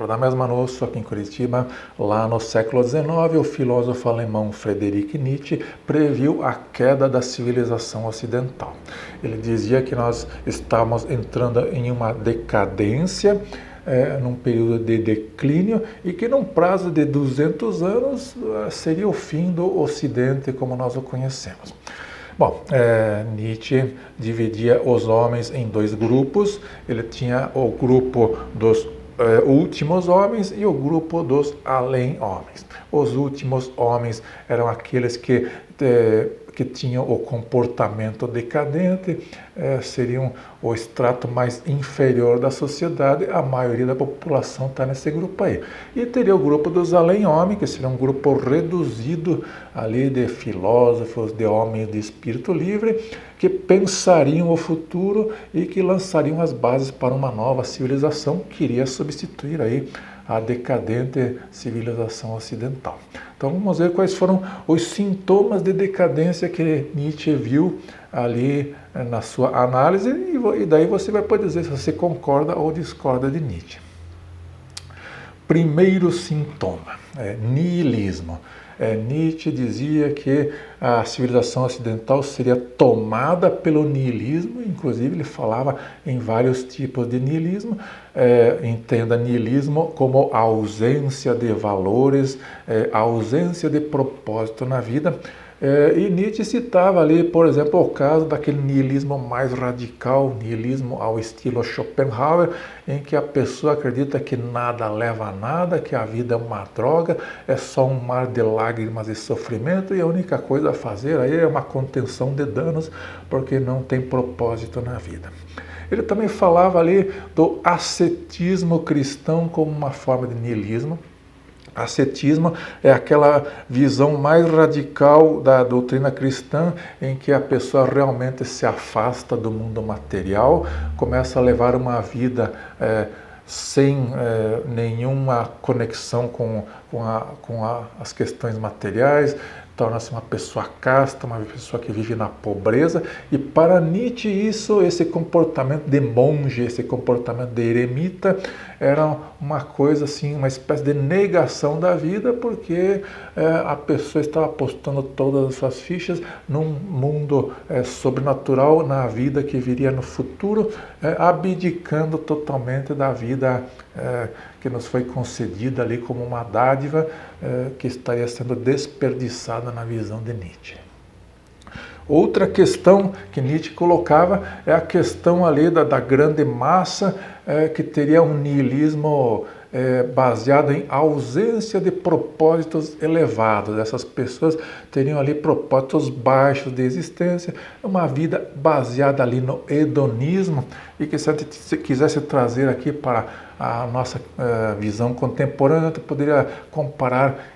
Da mesma noite, aqui em Curitiba, lá no século XIX, o filósofo alemão Friedrich Nietzsche previu a queda da civilização ocidental. Ele dizia que nós estávamos entrando em uma decadência, num período de declínio, e que num prazo de 200 anos seria o fim do Ocidente como nós o conhecemos. Bom, Nietzsche dividia os homens em dois grupos. Ele tinha o grupo dos últimos homens e o grupo dos além-homens. Os últimos homens eram aqueles que tinham o comportamento decadente, seriam o extrato mais inferior da sociedade. A maioria da população está nesse grupo aí. E teria o grupo dos além-homens, que seria um grupo reduzido ali de filósofos, de homens de espírito livre, que pensariam o futuro e que lançariam as bases para uma nova civilização que iria substituir aí a decadente civilização ocidental. Então vamos ver quais foram os sintomas de decadência que Nietzsche viu ali na sua análise, e daí você vai poder dizer se você concorda ou discorda de Nietzsche. Primeiro sintoma, niilismo. Nietzsche dizia que a civilização ocidental seria tomada pelo niilismo, inclusive ele falava em vários tipos de niilismo. Entenda niilismo como a ausência de valores, a ausência de propósito na vida. E Nietzsche citava ali, por exemplo, o caso daquele niilismo mais radical, niilismo ao estilo Schopenhauer, em que a pessoa acredita que nada leva a nada, que a vida é uma droga, é só um mar de lágrimas e sofrimento, e a única coisa a fazer aí é uma contenção de danos, porque não tem propósito na vida. Ele também falava ali do ascetismo cristão como uma forma de niilismo. Ascetismo é aquela visão mais radical da doutrina cristã, em que a pessoa realmente se afasta do mundo material, começa a levar uma vida sem nenhuma conexão com as questões materiais, torna-se uma pessoa casta, uma pessoa que vive na pobreza. E para Nietzsche esse comportamento de monge, esse comportamento de eremita, era uma coisa assim, uma espécie de negação da vida, porque a pessoa estava apostando todas as suas fichas num mundo sobrenatural, na vida que viria no futuro, abdicando totalmente da vida que nos foi concedida ali como uma dádiva, que estaria sendo desperdiçada na visão de Nietzsche. Outra questão que Nietzsche colocava é a questão ali da grande massa, que teria um niilismo baseado em ausência de propósitos elevados. Essas pessoas teriam ali propósitos baixos de existência, uma vida baseada ali no hedonismo, e que se a gente quisesse trazer aqui para a nossa visão contemporânea, a gente poderia comparar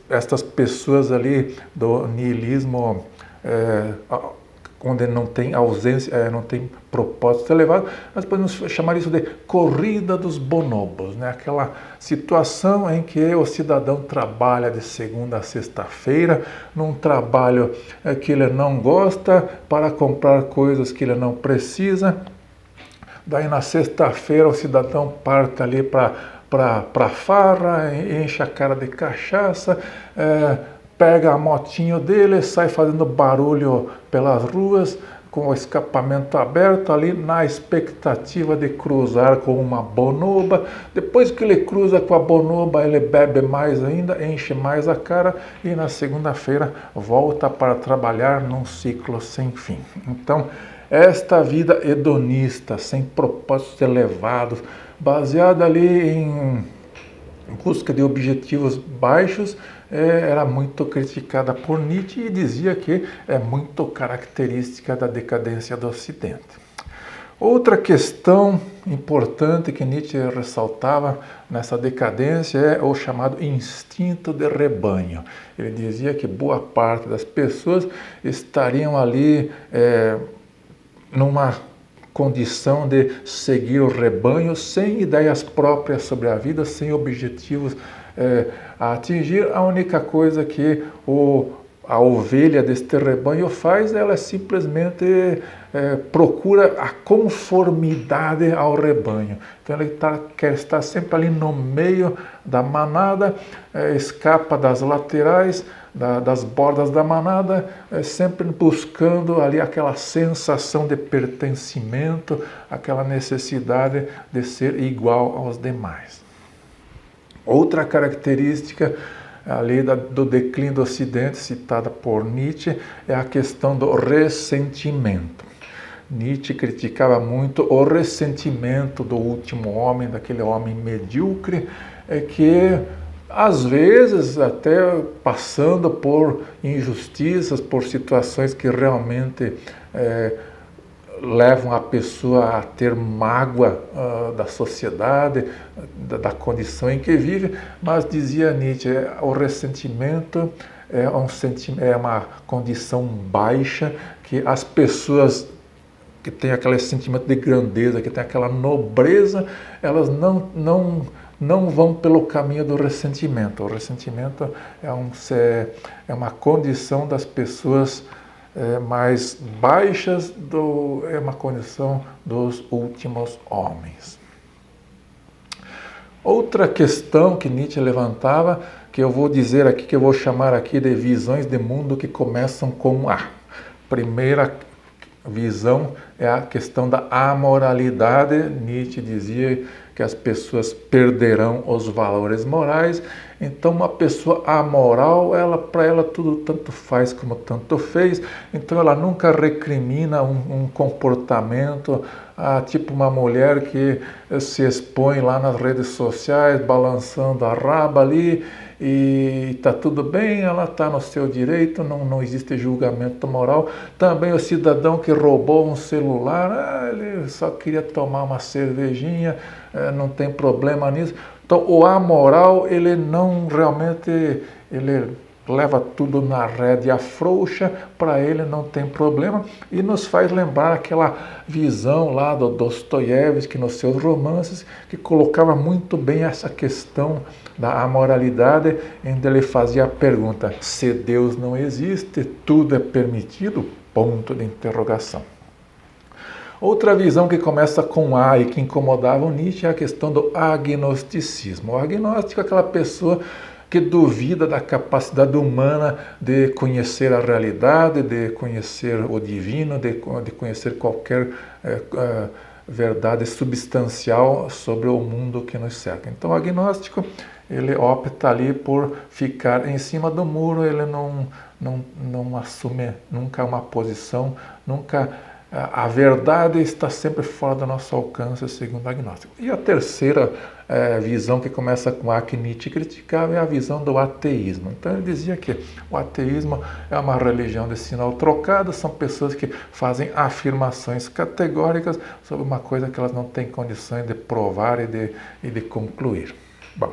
estas pessoas ali do niilismo, onde não tem ausência, não tem propósito elevado. Nós podemos chamar isso de corrida dos bonobos, né? Aquela situação em que o cidadão trabalha de segunda a sexta-feira, num trabalho que ele não gosta, para comprar coisas que ele não precisa. Daí na sexta-feira o cidadão parte ali para farra, enche a cara de cachaça, pega a motinho dele, sai fazendo barulho pelas ruas, com o escapamento aberto ali, na expectativa de cruzar com uma bonoba. Depois que ele cruza com a bonoba, ele bebe mais ainda, enche mais a cara, e na segunda-feira volta para trabalhar num ciclo sem fim. Então, esta vida hedonista, sem propósitos elevados, baseada ali em busca de objetivos baixos, era muito criticada por Nietzsche, e dizia que é muito característica da decadência do Ocidente. Outra questão importante que Nietzsche ressaltava nessa decadência é o chamado instinto de rebanho. Ele dizia que boa parte das pessoas estariam ali numa condição de seguir o rebanho, sem ideias próprias sobre a vida, sem objetivos a atingir. A única coisa que a ovelha deste rebanho faz, ela simplesmente procura a conformidade ao rebanho. Então ele quer estar sempre ali no meio da manada, escapa das laterais, das bordas da manada, sempre buscando ali aquela sensação de pertencimento, aquela necessidade de ser igual aos demais. Outra característica ali do declínio do Ocidente, citada por Nietzsche, é a questão do ressentimento. Nietzsche criticava muito o ressentimento do último homem, daquele homem medíocre, que às vezes até passando por injustiças, por situações que realmente levam a pessoa a ter mágoa da sociedade, da condição em que vive, mas dizia Nietzsche, o ressentimento é uma condição baixa que as pessoas que têm aquele sentimento de grandeza, que têm aquela nobreza, elas não vão pelo caminho do ressentimento. O ressentimento é uma condição das pessoas mais baixas, é uma condição dos últimos homens. Outra questão que Nietzsche levantava, que eu vou dizer aqui, que eu vou chamar aqui de visões de mundo que começam com A. Primeira visão é a questão da amoralidade. Nietzsche dizia que as pessoas perderão os valores morais. Então, uma pessoa amoral, para ela tudo tanto faz como tanto fez. Então, ela nunca recrimina um comportamento, tipo uma mulher que se expõe lá nas redes sociais, balançando a raba ali, e está tudo bem, ela está no seu direito, não existe julgamento moral. Também o cidadão que roubou um celular, ele só queria tomar uma cervejinha, não tem problema nisso. Então o amoral, ele não realmente, ele leva tudo na rédea frouxa, para ele não tem problema, e nos faz lembrar aquela visão lá do Dostoiévski nos seus romances, que colocava muito bem essa questão da amoralidade, onde ele fazia a pergunta: se Deus não existe, tudo é permitido? Ponto de interrogação. Outra visão que começa com A e que incomodava o Nietzsche é a questão do agnosticismo. O agnóstico é aquela pessoa que duvida da capacidade humana de conhecer a realidade, de conhecer o divino, de conhecer qualquer verdade substancial sobre o mundo que nos cerca. Então, o agnóstico, ele opta ali por ficar em cima do muro, ele não assume nunca uma posição, nunca. A verdade está sempre fora do nosso alcance, segundo o agnóstico. E a terceira visão que começa com a que Nietzsche criticava é a visão do ateísmo. Então ele dizia que o ateísmo é uma religião de sinal trocado, são pessoas que fazem afirmações categóricas sobre uma coisa que elas não têm condições de provar e de concluir. Bom,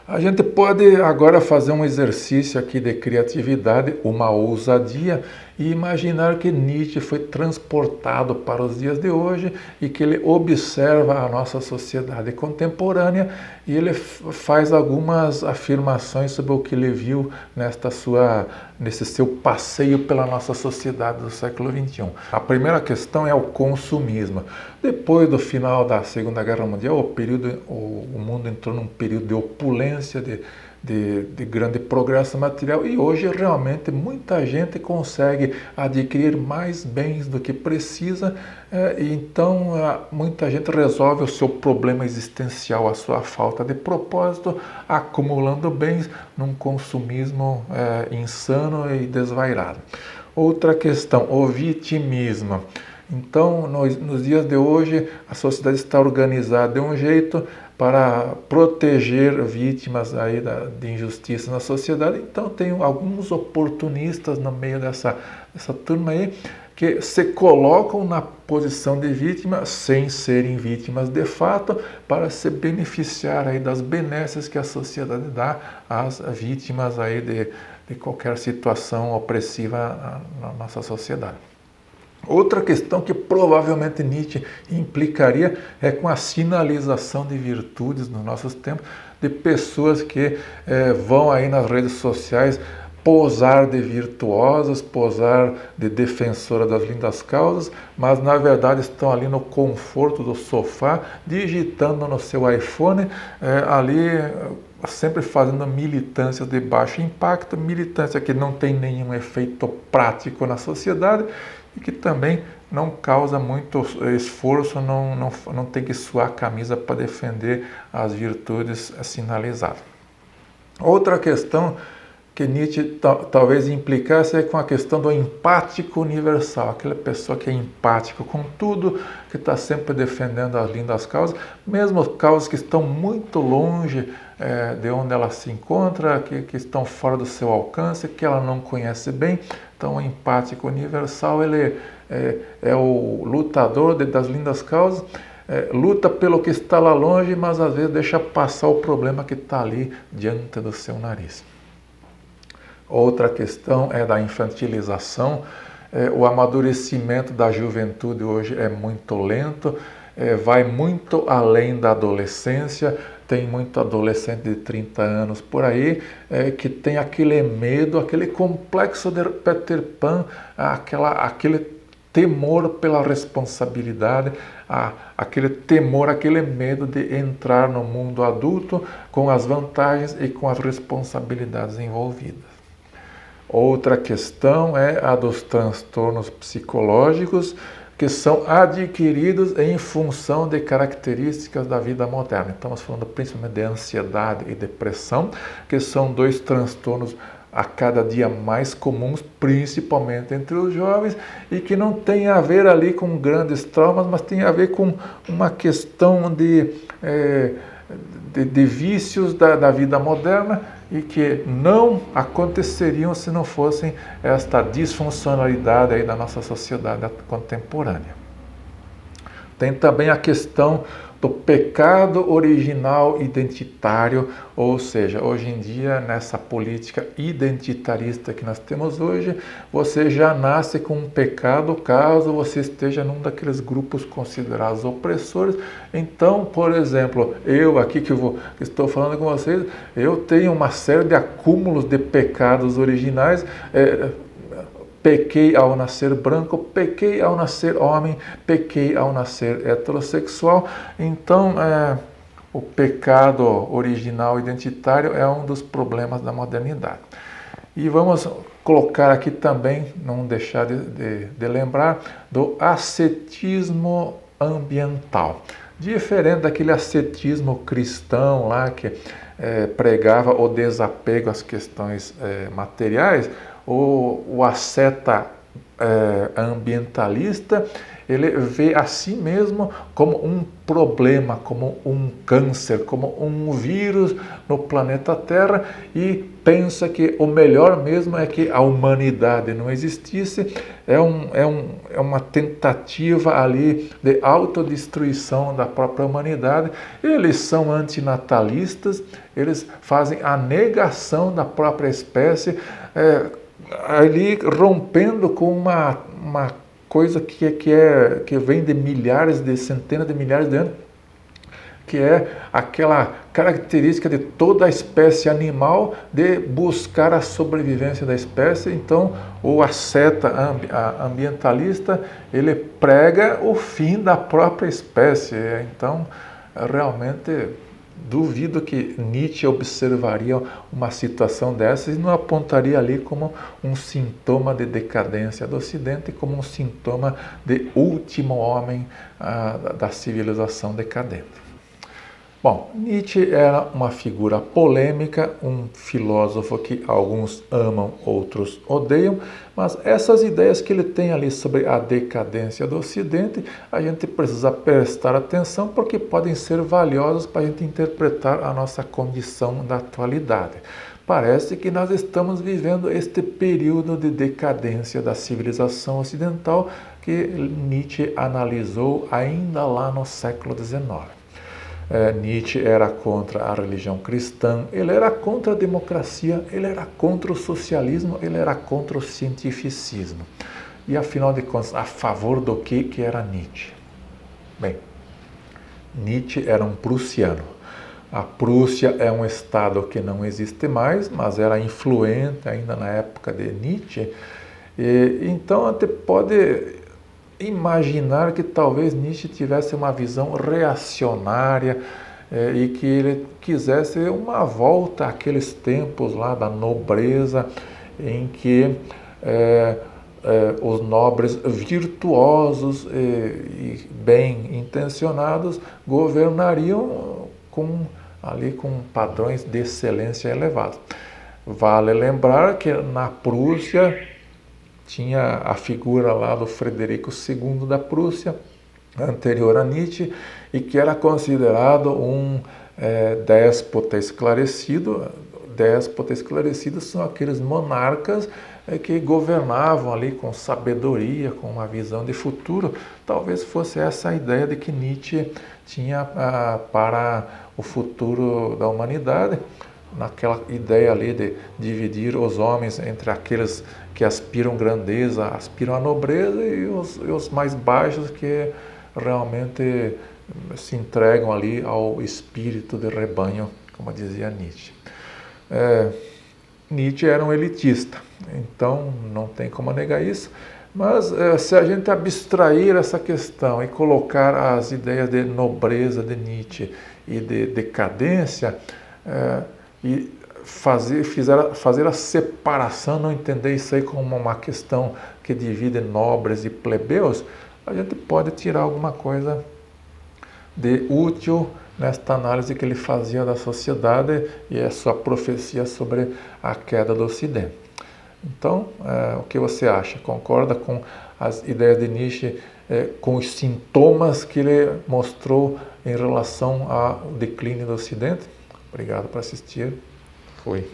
a gente pode agora fazer um exercício aqui de criatividade, uma ousadia, e imaginar que Nietzsche foi transportado para os dias de hoje e que ele observa a nossa sociedade contemporânea e ele faz algumas afirmações sobre o que ele viu nesse seu passeio pela nossa sociedade do século XXI. A primeira questão é o consumismo. Depois do final da Segunda Guerra Mundial, o mundo entrou num período de opulência, de grande progresso material, e hoje realmente muita gente consegue adquirir mais bens do que precisa, e então muita gente resolve o seu problema existencial, a sua falta de propósito, acumulando bens num consumismo insano e desvairado. Outra questão, o vitimismo. Então, nos dias de hoje, a sociedade está organizada de um jeito para proteger vítimas aí de injustiça na sociedade. Então, tem alguns oportunistas no meio dessa turma aí que se colocam na posição de vítima sem serem vítimas de fato, para se beneficiar aí das benesses que a sociedade dá às vítimas aí de qualquer situação opressiva na nossa sociedade. Outra questão que provavelmente Nietzsche implicaria é com a sinalização de virtudes nos nossos tempos, de pessoas que vão aí nas redes sociais posar de virtuosas, posar de defensora das lindas causas, mas na verdade estão ali no conforto do sofá, digitando no seu iPhone, ali sempre fazendo militância de baixo impacto, militância que não tem nenhum efeito prático na sociedade e que também não causa muito esforço, não tem que suar a camisa para defender as virtudes sinalizadas. Outra questão que Nietzsche talvez implicasse é com a questão do empático universal, aquela pessoa que é empático com tudo, que está sempre defendendo as lindas causas, mesmo causas que estão muito longe de onde ela se encontra, que estão fora do seu alcance, que ela não conhece bem. Então, o empático universal, ele é o lutador das lindas causas, luta pelo que está lá longe, mas às vezes deixa passar o problema que está ali diante do seu nariz. Outra questão é da infantilização. O amadurecimento da juventude hoje é muito lento, vai muito além da adolescência. Tem muito adolescente de 30 anos por aí que tem aquele medo, aquele complexo de Peter Pan, aquele temor pela responsabilidade, aquele temor, aquele medo de entrar no mundo adulto com as vantagens e com as responsabilidades envolvidas. Outra questão é a dos transtornos psicológicos que são adquiridos em função de características da vida moderna. Estamos falando principalmente de ansiedade e depressão, que são dois transtornos a cada dia mais comuns, principalmente entre os jovens, e que não tem a ver ali com grandes traumas, mas tem a ver com uma questão de vícios da vida moderna e que não aconteceriam se não fossem esta disfuncionalidade aí da nossa sociedade contemporânea. Tem também a questão do pecado original identitário, ou seja, hoje em dia, nessa política identitarista que nós temos hoje, você já nasce com um pecado caso você esteja num daqueles grupos considerados opressores. Então, por exemplo, eu aqui que estou falando com vocês, eu tenho uma série de acúmulos de pecados originais. Pequei ao nascer branco, pequei ao nascer homem, pequei ao nascer heterossexual. Então, o pecado original identitário é um dos problemas da modernidade. E vamos colocar aqui também, não deixar de lembrar, do ascetismo ambiental. Diferente daquele ascetismo cristão lá que pregava o desapego às questões materiais, o asceta ambientalista, ele vê a si mesmo como um problema, como um câncer, como um vírus no planeta Terra e pensa que o melhor mesmo é que a humanidade não existisse. É uma tentativa ali de autodestruição da própria humanidade. Eles são antinatalistas, eles fazem a negação da própria espécie, ali rompendo com uma coisa que vem de centenas de milhares de anos, que é aquela característica de toda a espécie animal de buscar a sobrevivência da espécie. Então, o asceta ambientalista, ele prega o fim da própria espécie. Então, realmente duvido que Nietzsche observaria uma situação dessa e não apontaria ali como um sintoma de decadência do Ocidente, como um sintoma de último homem da civilização decadente. Bom, Nietzsche era uma figura polêmica, um filósofo que alguns amam, outros odeiam, mas essas ideias que ele tem ali sobre a decadência do Ocidente, a gente precisa prestar atenção porque podem ser valiosas para a gente interpretar a nossa condição da atualidade. Parece que nós estamos vivendo este período de decadência da civilização ocidental que Nietzsche analisou ainda lá no século XIX. Nietzsche era contra a religião cristã, ele era contra a democracia, ele era contra o socialismo, ele era contra o cientificismo. E afinal de contas, a favor do que era Nietzsche? Bem, Nietzsche era um prussiano. A Prússia é um estado que não existe mais, mas era influente ainda na época de Nietzsche. Então, até pode imaginar que talvez Nietzsche tivesse uma visão reacionária e que ele quisesse uma volta àqueles tempos lá da nobreza em que os nobres virtuosos e bem intencionados governariam com padrões de excelência elevados. Vale lembrar que na Prússia tinha a figura lá do Frederico II da Prússia, anterior a Nietzsche, e que era considerado um déspota esclarecido. Déspota esclarecido são aqueles monarcas que governavam ali com sabedoria, com uma visão de futuro. Talvez fosse essa a ideia de que Nietzsche tinha para o futuro da humanidade, naquela ideia ali de dividir os homens entre aqueles que aspiram grandeza, aspiram à nobreza, e os mais baixos que realmente se entregam ali ao espírito de rebanho, como dizia Nietzsche. Nietzsche era um elitista, então não tem como negar isso, mas se a gente abstrair essa questão e colocar as ideias de nobreza de Nietzsche e de decadência, e fazer a separação, não entender isso aí como uma questão que divide nobres e plebeus, a gente pode tirar alguma coisa de útil nesta análise que ele fazia da sociedade e a sua profecia sobre a queda do Ocidente. Então, o que você acha? Concorda com as ideias de Nietzsche, com os sintomas que ele mostrou em relação ao declínio do Ocidente? Obrigado por assistir. Fui.